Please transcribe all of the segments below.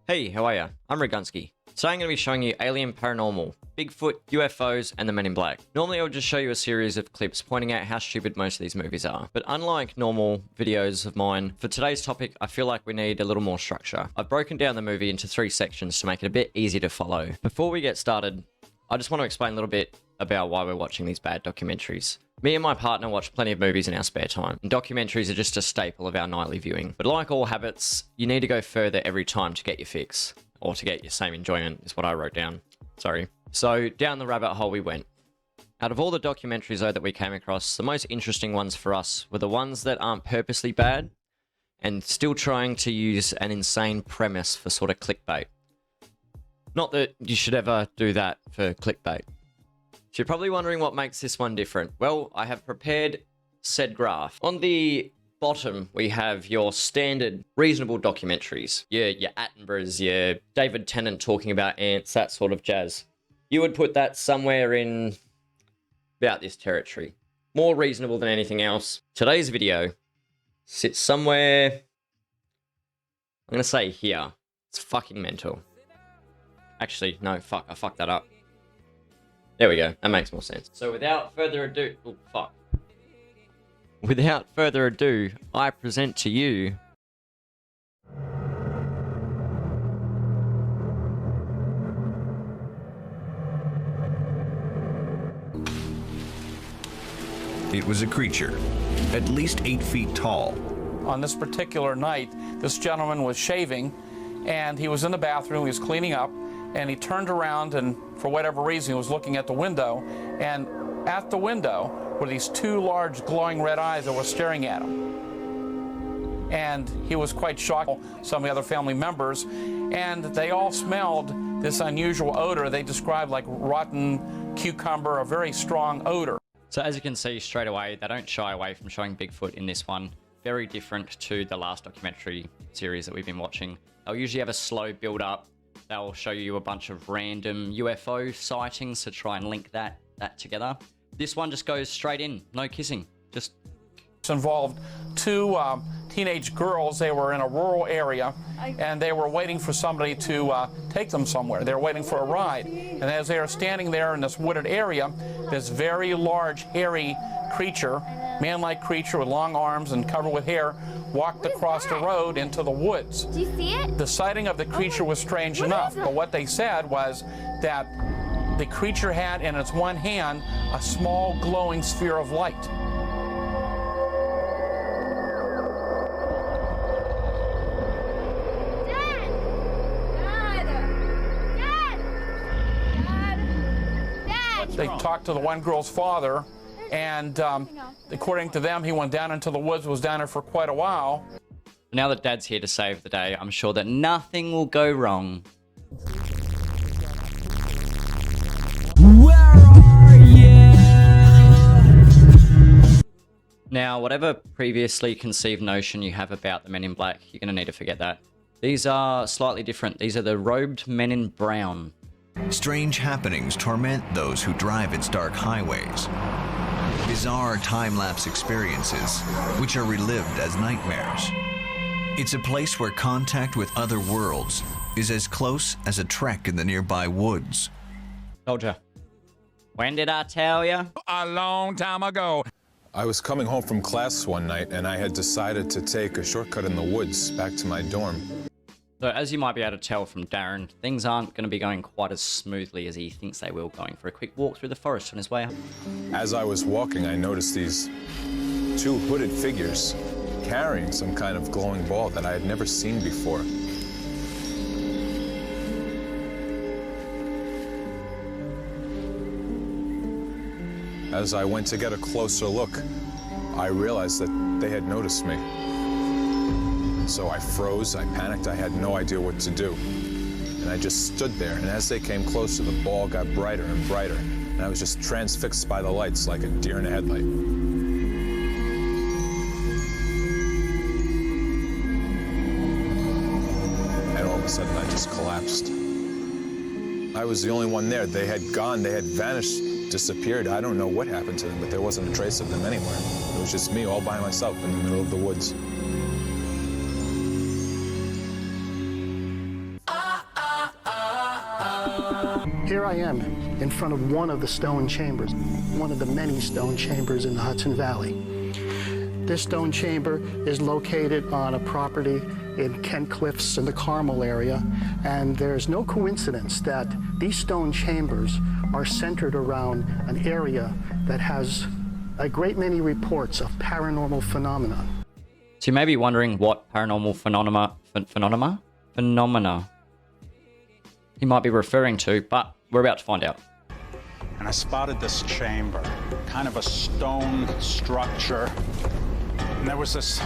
Hey, how are ya? I'm Ragunsky. Today I'm going to be showing you Alien Paranormal, Bigfoot, UFOs, and the Men in Black. Normally I would just show you a series of clips pointing out how stupid most of these movies are. But unlike normal videos of mine, for today's topic I feel like we need a little more structure. I've broken down the movie into 3 sections to make it a bit easier to follow. Before we get started, I just want to explain a little bit about why we're watching these bad documentaries. Me and my partner watch plenty of movies in our spare time, and documentaries are just a staple of our nightly viewing. But like all habits, you need to go further every time to get your fix, or to get your same enjoyment, is what I wrote down. Sorry. So down the rabbit hole we went. Out of all the documentaries though that we came across, the most interesting ones for us were the ones that aren't purposely bad, and still trying to use an insane premise for sort of clickbait. Not that you should ever do that for clickbait. So you're probably wondering what makes this one different. Well, I have prepared said graph. On the bottom, we have your standard reasonable documentaries. Your Attenboroughs, your David Tennant talking about ants, that sort of jazz. You would put that somewhere in about this territory. More reasonable than anything else. Today's video sits somewhere, I'm going to say here. It's fucking mental. Actually, no, fuck, I fucked that up. There we go, that makes more sense. So without further ado, oh fuck. Without further ado, I present to you... It was a creature, at least 8 feet tall. On this particular night, this gentleman was shaving, and he was in the bathroom, he was cleaning up, and he turned around and, for whatever reason, he was looking at the window, and at the window were these 2 large glowing red eyes that were staring at him. And he was quite shocked. Some of the other family members, and they all smelled this unusual odor they described like rotten cucumber, a very strong odor. So as you can see straight away, they don't shy away from showing Bigfoot in this one. Very different to the last documentary series that we've been watching. They'll usually have a slow build up. They'll show you a bunch of random UFO sightings to try and link that together. This one just goes straight in, no kissing, just... It involved 2 teenage girls. They were in a rural area, and they were waiting for somebody to take them somewhere. They were waiting for a ride. And as they were standing there in this wooded area, this very large, hairy creature, man-like creature with long arms and covered with hair, walked across the road into the woods. Do you see it? The sighting of the creature was strange enough, but what they said was that the creature had in its one hand a small glowing sphere of light. They talked to the one girl's father, and according to them, he went down into the woods, was down there for quite a while. Now that Dad's here to save the day, I'm sure that nothing will go wrong. Where are you? Now, whatever previously conceived notion you have about the Men in Black, you're going to need to forget that. These are slightly different. These are the robed men in brown. Strange happenings torment those who drive its dark highways. Bizarre time-lapse experiences, which are relived as nightmares. It's a place where contact with other worlds is as close as a trek in the nearby woods. Told ya. When did I tell ya? A long time ago. I was coming home from class one night, and I had decided to take a shortcut in the woods back to my dorm. So as you might be able to tell from Darren, things aren't going to be going quite as smoothly as he thinks they will, going for a quick walk through the forest on his way up. As I was walking, I noticed these 2 hooded figures carrying some kind of glowing ball that I had never seen before. As I went to get a closer look, I realized that they had noticed me. So I froze, I panicked, I had no idea what to do. And I just stood there, and as they came closer, the ball got brighter and brighter, and I was just transfixed by the lights like a deer in a headlight. And all of a sudden, I just collapsed. I was the only one there. They had gone, they had vanished, disappeared. I don't know what happened to them, but there wasn't a trace of them anywhere. It was just me all by myself in the middle of the woods. Here I am in front of one of the stone chambers, one of the many stone chambers in the Hudson Valley. This stone chamber is located on a property in Kent Cliffs in the Carmel area, and there's no coincidence that these stone chambers are centered around an area that has a great many reports of paranormal phenomena. So you may be wondering what paranormal phenomena he might be referring to, but we're about to find out. And I spotted this chamber, kind of a stone structure. And there was this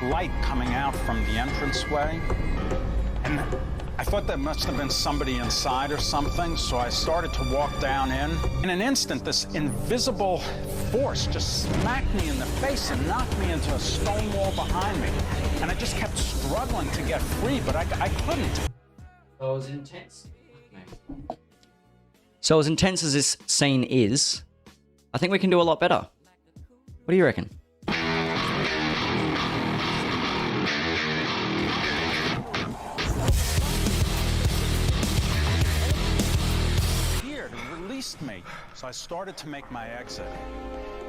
light coming out from the entranceway. And I thought there must have been somebody inside or something, so I started to walk down in. In an instant, this invisible force just smacked me in the face and knocked me into a stone wall behind me. And I just kept struggling to get free, but I couldn't. So as intense as this scene is, I think we can do a lot better. What do you reckon? Released me, so I started to make my exit.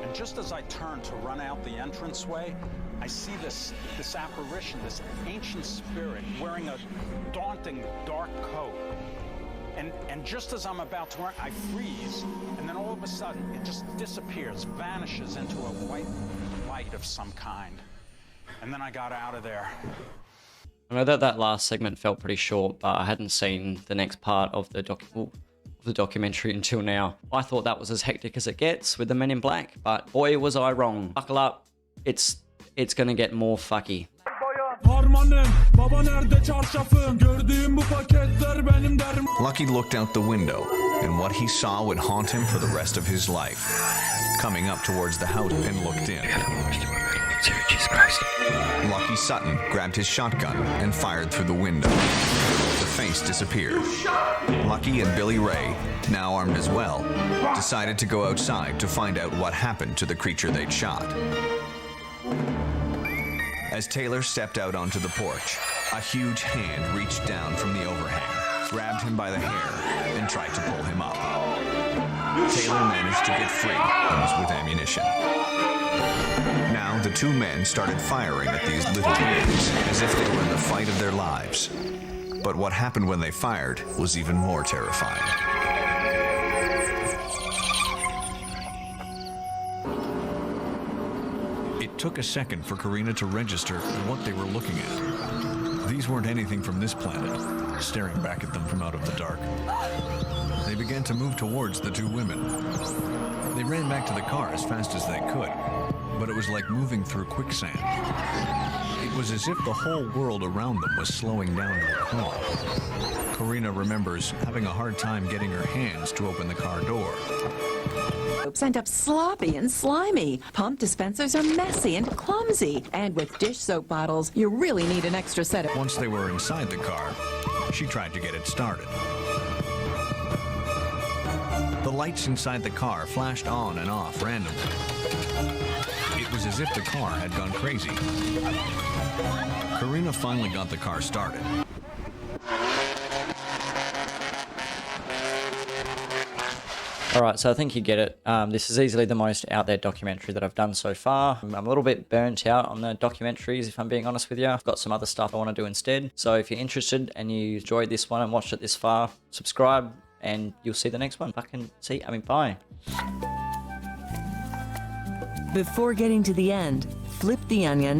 And just as I turned to run out the entranceway, I see this apparition, this ancient spirit wearing a daunting dark coat. And just as I'm about to run, I freeze, and then all of a sudden it just disappears, vanishes into a white light of some kind. And then I got out of there. I know that last segment felt pretty short, but I hadn't seen the next part of the documentary until now. I thought that was as hectic as it gets with the Men in Black, but boy was I wrong. Buckle up, it's gonna get more fucky. Lucky looked out the window, and what he saw would haunt him for the rest of his life. Coming up towards the house and looked in. Jesus Christ. Lucky Sutton grabbed his shotgun and fired through the window. The face disappeared. Lucky and Billy Ray, now armed as well, decided to go outside to find out what happened to the creature they'd shot. As Taylor stepped out onto the porch, a huge hand reached down from the overhang, grabbed him by the hair, and tried to pull him up. Taylor managed to get free and was with ammunition. Now the two men started firing at these little beings as if they were in the fight of their lives. But what happened when they fired was even more terrifying. It took a second for Karina to register what they were looking at. These weren't anything from this planet, staring back at them from out of the dark. They began to move towards the two women. They ran back to the car as fast as they could, but it was like moving through quicksand. It was as if the whole world around them was slowing down to a crawl. Karina remembers having a hard time getting her hands to open the car door. End up sloppy and slimy. Pump dispensers are messy and clumsy. And with dish soap bottles, you really need an extra set of... Once they were inside the car, she tried to get it started. The lights inside the car flashed on and off randomly. It was as if the car had gone crazy. Karina finally got the car started. Alright, so I think you get it. This is easily the most out there documentary that I've done so far. I'm a little bit burnt out on the documentaries, if I'm being honest with you. I've got some other stuff I want to do instead. So if you're interested and you enjoyed this one and watched it this far, subscribe and you'll see the next one. Bye. Before getting to the end, flip the onion